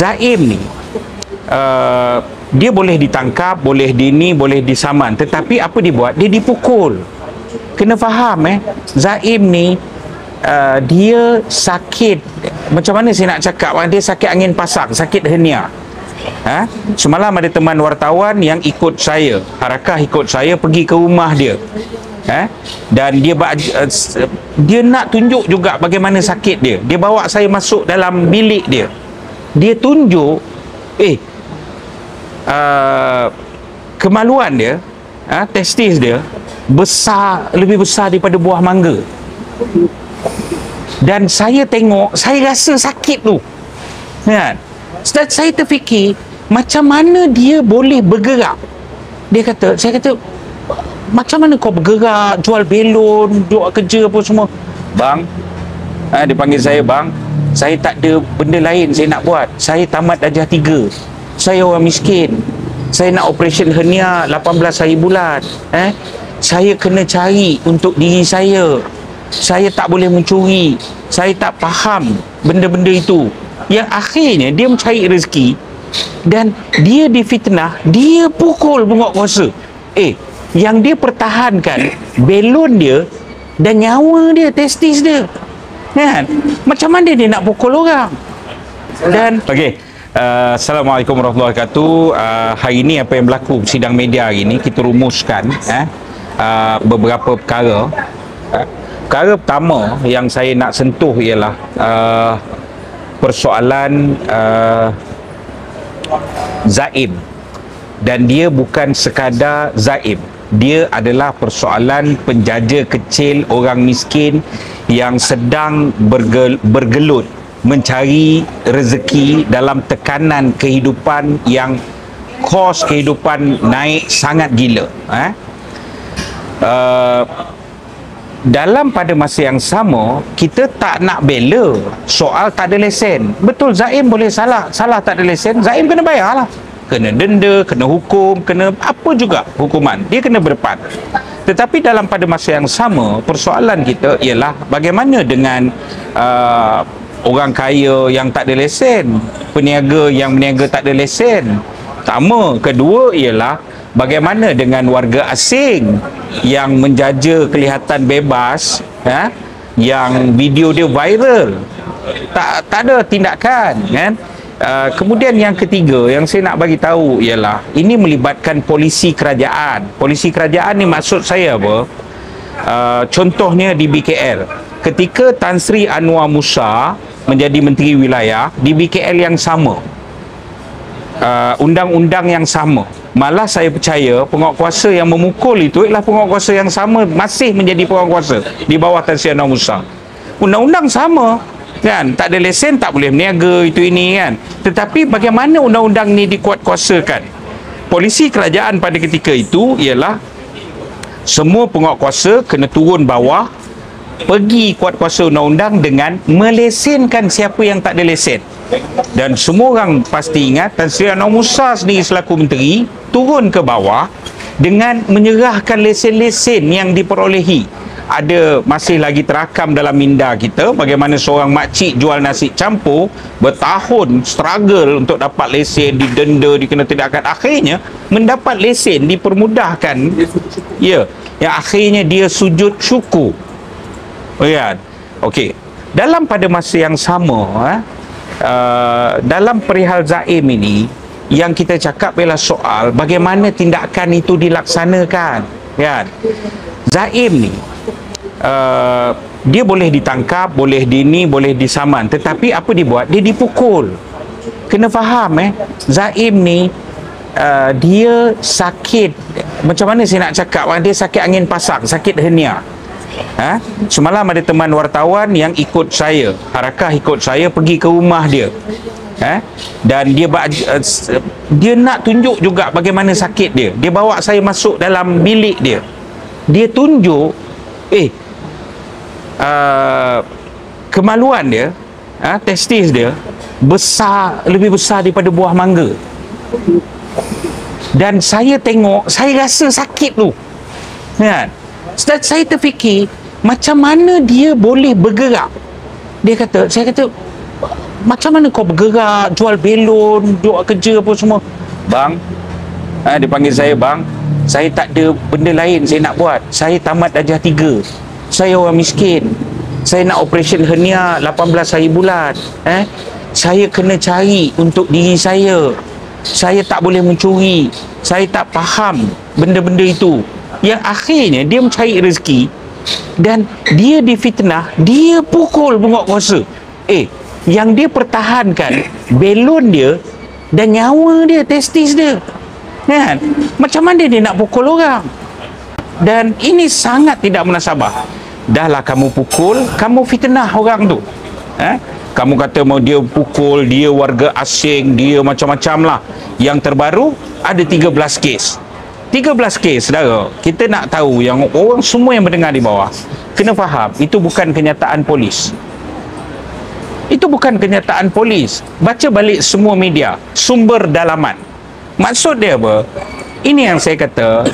Zaim ni dia boleh ditangkap, boleh dini, boleh disaman, tetapi apa dia buat? Dia dipukul. Kena faham Zaim ni dia sakit, macam mana saya nak cakap, dia sakit angin pasang, sakit hernia. Semalam ada teman wartawan yang ikut saya, Harakah ikut saya pergi ke rumah dia, dan dia nak tunjuk juga bagaimana sakit dia. Dia bawa saya masuk dalam bilik dia, dia tunjuk kemaluan dia, testis dia besar, lebih besar daripada buah mangga. Dan saya tengok, saya rasa sakit tu kan. Saya terfikir, macam mana dia boleh bergerak? Saya kata, macam mana kau bergerak, jual belon, duduk kerja apa semua? Bang, dia panggil saya bang, saya tak ada benda lain saya nak buat. Saya tamat darjah 3. Saya orang miskin. Saya nak operation hernia 18 hari bulan. Saya kena cari untuk diri saya. Saya tak boleh mencuri. Saya tak faham benda-benda itu. Yang akhirnya dia mencari rezeki dan dia difitnah, dia pukul penguatkuasa. Yang dia pertahankan belon dia dan nyawa dia, testis dia. Kan? Macam mana dia nak pukul orang? Dan Assalamualaikum warahmatullahi wabarakatuh. Hari ini apa yang berlaku sidang media hari ini, kita rumuskan beberapa perkara. Perkara pertama yang saya nak sentuh ialah persoalan Zaim. Dan dia bukan sekadar Zaim, dia adalah persoalan penjaja kecil, orang miskin yang sedang bergelut mencari rezeki dalam tekanan kehidupan yang kos kehidupan naik sangat gila. Dalam pada masa yang sama, kita tak nak bela soal tak ada lesen. Betul, Zaim boleh salah tak ada lesen, Zaim kena bayar lah, kena denda, kena hukum, kena apa juga hukuman, dia kena berdepan. Tetapi dalam pada masa yang sama, persoalan kita ialah bagaimana dengan orang kaya yang tak ada lesen, peniaga yang berniaga tak ada lesen. Pertama. Kedua ialah bagaimana dengan warga asing yang menjaja kelihatan bebas, yang video dia viral, tak ada tindakan, kan? Kemudian yang ketiga yang saya nak bagi tahu ialah ini melibatkan polisi kerajaan. Polisi kerajaan ni maksud saya apa? Contohnya di BKL, ketika Tan Sri Anwar Musa menjadi menteri wilayah, di BKL yang sama, undang-undang yang sama, malah saya percaya penguatkuasa yang memukul itu ialah penguatkuasa yang sama, masih menjadi penguatkuasa di bawah Tan Sri Anwar Musa. Undang-undang sama, kan? Tak ada lesen, tak boleh berniaga, itu ini, kan? Tetapi bagaimana undang-undang ni dikuatkuasakan? Polisi kerajaan pada ketika itu ialah semua penguatkuasa kena turun bawah, pergi kuatkuasa undang-undang dengan melesenkan siapa yang tak ada lesen. Dan semua orang pasti ingat Tan Sri Anwar Musa sendiri selaku menteri turun ke bawah dengan menyerahkan lesen-lesen yang diperolehi. Ada masih lagi terakam dalam minda kita bagaimana seorang makcik jual nasi campur bertahun struggle untuk dapat lesen, didenda, dikena tindakan, akhirnya mendapat lesen, dipermudahkan, yang akhirnya dia sujud syukur. Okey. Dalam pada masa yang sama, dalam perihal Zaim ini, yang kita cakap ialah soal bagaimana tindakan itu dilaksanakan, kan? Zaim ni dia boleh ditangkap, boleh dini, boleh disaman, tetapi apa dia buat? Dia dipukul. Kena faham Zaim ni dia sakit, macam mana saya nak cakap, dia sakit angin pasang, sakit hernia. Semalam ada teman wartawan yang ikut saya, Harakah ikut saya pergi ke rumah dia, dan dia nak tunjuk juga bagaimana sakit dia. Dia bawa saya masuk dalam bilik dia, dia tunjuk kemaluan dia, testis dia besar, lebih besar daripada buah mangga. Dan saya tengok, saya rasa sakit tu, kan? Saya terfikir, macam mana dia boleh bergerak? Saya kata, macam mana kau bergerak, jual belon, duduk kerja apa semua? Bang, dia panggil saya, bang, saya tak ada benda lain saya nak buat. Saya tamat darjah 3. Saya orang miskin. Saya nak operation hernia 18 hari bulan. Saya kena cari untuk diri saya. Saya tak boleh mencuri. Saya tak faham benda-benda itu. Yang akhirnya dia mencari rezeki dan dia difitnah, dia pukul penguatkuasa. Yang dia pertahankan belon dia dan nyawa dia, testis dia. Kan? Macam mana dia nak pukul orang? Dan ini sangat tidak munasabah. Dahlah kamu pukul, kamu fitnah orang tu. Kamu kata mau dia pukul, dia warga asing, dia macam-macam lah. Yang terbaru ada 13 kes. 13 kes, saudara. Kita nak tahu, yang orang semua yang mendengar di bawah kena faham, itu bukan kenyataan polis. Itu bukan kenyataan polis. Baca balik semua media, sumber dalaman. Maksud dia apa? Ini yang saya kata,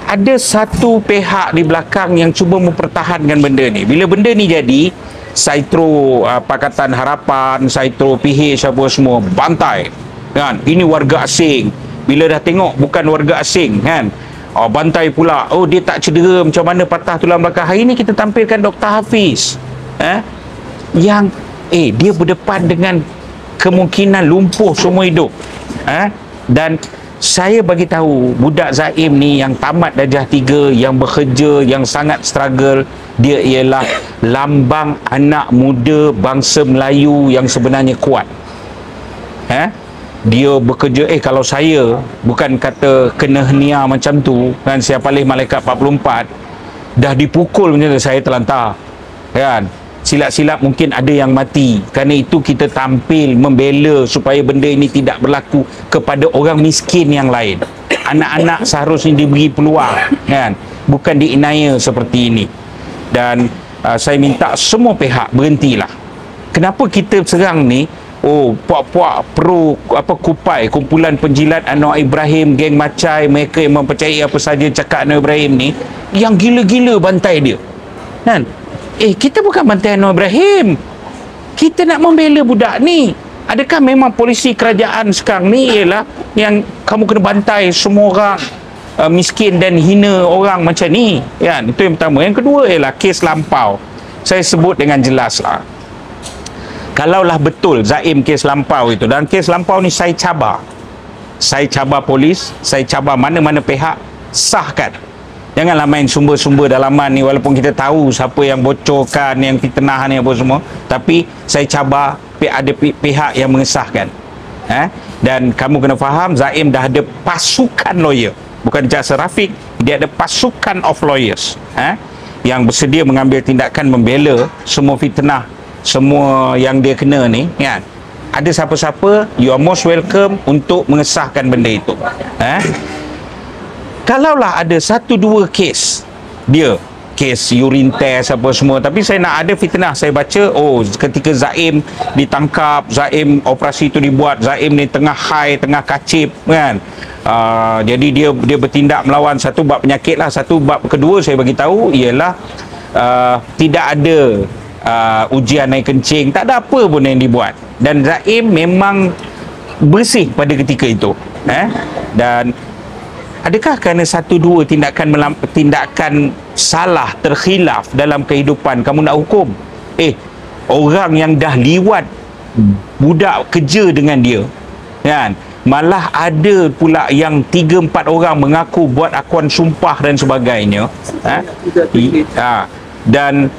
ada satu pihak di belakang yang cuba mempertahankan benda ni. Bila benda ni jadi, Saitro Pakatan Harapan, Saitro PH apa semua bantai, kan? Ini warga asing. Bila dah tengok bukan warga asing, kan, bantai pula. Dia tak cedera, macam mana patah tulang belakang. Hari ni kita tampilkan Dr. Hafiz, yang dia berdepan dengan kemungkinan lumpuh seumur hidup. Dan saya bagi tahu budak Zaim ni yang tamat darjah 3, yang bekerja, yang sangat struggle, dia ialah lambang anak muda bangsa Melayu yang sebenarnya kuat. Dia bekerja, kalau saya bukan kata kena hernia macam tu, kan, saya paling malaikat 44, dah dipukul macam tu, saya terlantar, kan. Silap-silap mungkin ada yang mati. Kerana itu kita tampil membela supaya benda ini tidak berlaku kepada orang miskin yang lain. Anak-anak seharusnya diberi peluang, kan, bukan diinaya seperti ini. Dan saya minta semua pihak berhentilah. Kenapa kita serang ni? Puak-puak pro Kupai, kumpulan penjilat Anwar Ibrahim, geng Macai, mereka yang mempercayai apa saja cakap Anwar Ibrahim ni, yang gila-gila bantai dia, kan? Kita bukan bantai Anwar Ibrahim. Kita nak membela budak ni. Adakah memang polisi kerajaan sekarang ni ialah yang kamu kena bantai semua orang miskin dan hina orang macam ni, kan? Itu yang pertama. Yang kedua ialah kes lampau. Saya sebut dengan jelas lah. Kalaulah betul Zaim kes lampau itu, dan kes lampau ni saya cabar. Saya cabar polis, saya cabar mana-mana pihak, sahkan. Janganlah main sumber-sumber dalaman ni, walaupun kita tahu siapa yang bocorkan, yang fitnah ni apa semua, tapi saya cabar ada pihak yang mengesahkan. Dan kamu kena faham, Zaim dah ada pasukan lawyer, bukan Jaksa Rafiq, dia ada pasukan of lawyers, yang bersedia mengambil tindakan membela semua fitnah, semua yang dia kena ni, kan. Ada siapa-siapa, you are most welcome untuk mengesahkan benda itu. Kalaulah ada 1-2 kes, dia kes urine test apa semua, tapi saya nak ada fitnah. Saya baca, ketika Zaim ditangkap, Zaim operasi itu dibuat, Zaim ni tengah high, tengah kacip, kan. Jadi dia bertindak melawan satu bab penyakit lah. Satu bab kedua saya bagi tahu ialah tidak ada ujian air kencing, tak ada apa pun yang dibuat, dan Zaim memang bersih pada ketika itu. Dan adakah kerana 1-2 tindakan salah, terkhilaf dalam kehidupan kamu nak hukum? Orang yang dah liwat budak kerja dengan dia, kan, malah ada pula yang 3-4 orang mengaku buat akuan sumpah dan sebagainya, dan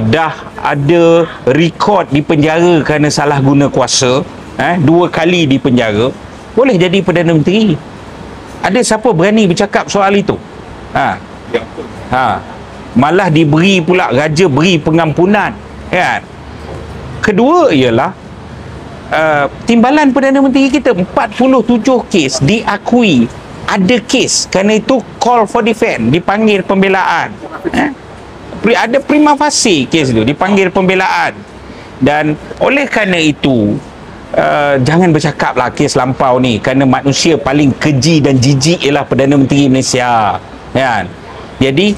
dah ada rekod di penjara kerana salah guna kuasa, 2 kali di penjara, boleh jadi Perdana Menteri. Ada siapa berani bercakap soal itu? Malah diberi pula raja beri pengampunan, kan. Kedua ialah timbalan Perdana Menteri kita 47 kes diakui ada kes, kerana itu call for defense, dipanggil pembelaan. Ada prima facie kes itu, dipanggil pembelaan. Dan oleh kerana itu, jangan bercakap lah kes lampau ni, kerana manusia paling keji dan jijik ialah Perdana Menteri Malaysia, kan. Jadi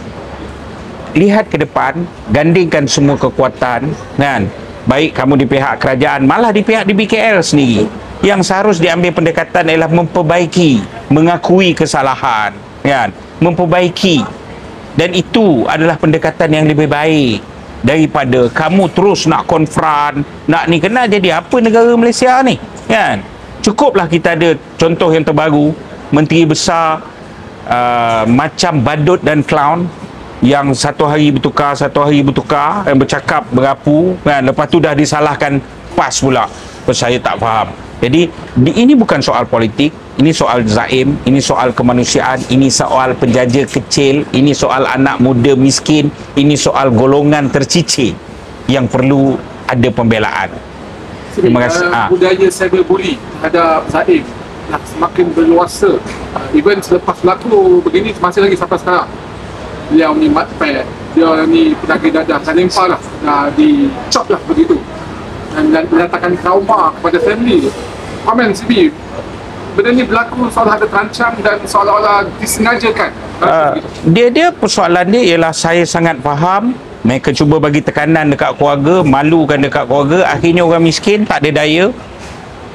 lihat ke depan, gandingkan semua kekuatan, kan. baik kamu di pihak kerajaan, malah di pihak DBKL sendiri, yang seharus diambil pendekatan adalah memperbaiki, mengakui kesalahan, kan, memperbaiki. Dan itu adalah pendekatan yang lebih baik daripada kamu terus nak konfront, nak ni. Kena jadi apa negara Malaysia ni, kan? Cukuplah kita ada contoh yang terbaru, menteri besar macam badut dan clown, yang satu hari bertukar, yang bercakap berapu, kan? Lepas tu dah disalahkan PAS pula. Saya tak faham. Jadi ini bukan soal politik, ini soal zaim, ini soal kemanusiaan, ini soal penjaja kecil, ini soal anak muda miskin, ini soal golongan tercicir yang perlu ada pembelaan. Terima kasih. Budaya cyberbully terhadap zaim dah semakin berluasa. Even selepas berlaku begini, masih lagi sampai sekarang. Dia ni matpad, dia ni penyakit dadah, dah lempar lah, dah dicop lah begitu, dan mendatangkan trauma kepada family. Komen CB, benda ni berlaku seolah ada terancam dan seolah-olah disengajakan. Dia persoalan dia ialah saya sangat faham. Mereka cuba bagi tekanan dekat keluarga, malukan dekat keluarga, akhirnya orang miskin tak ada daya,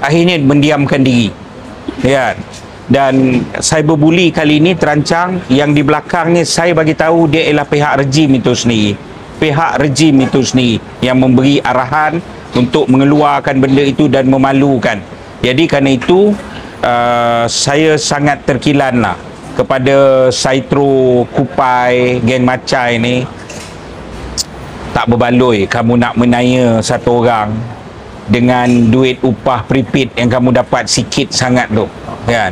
akhirnya mendiamkan diri, kan? Dan cyberbully kali ini terancang. Yang di belakangnya saya bagi tahu dia ialah pihak rejim itu sendiri. Pihak rejim itu sendiri yang memberi arahan untuk mengeluarkan benda itu dan memalukan. Jadi kerana itu saya sangat terkilanlah kepada Saitro, Kupai, geng Macai ni. Tak berbaloi kamu nak menaya satu orang dengan duit upah prepaid yang kamu dapat sikit sangat tu, kan?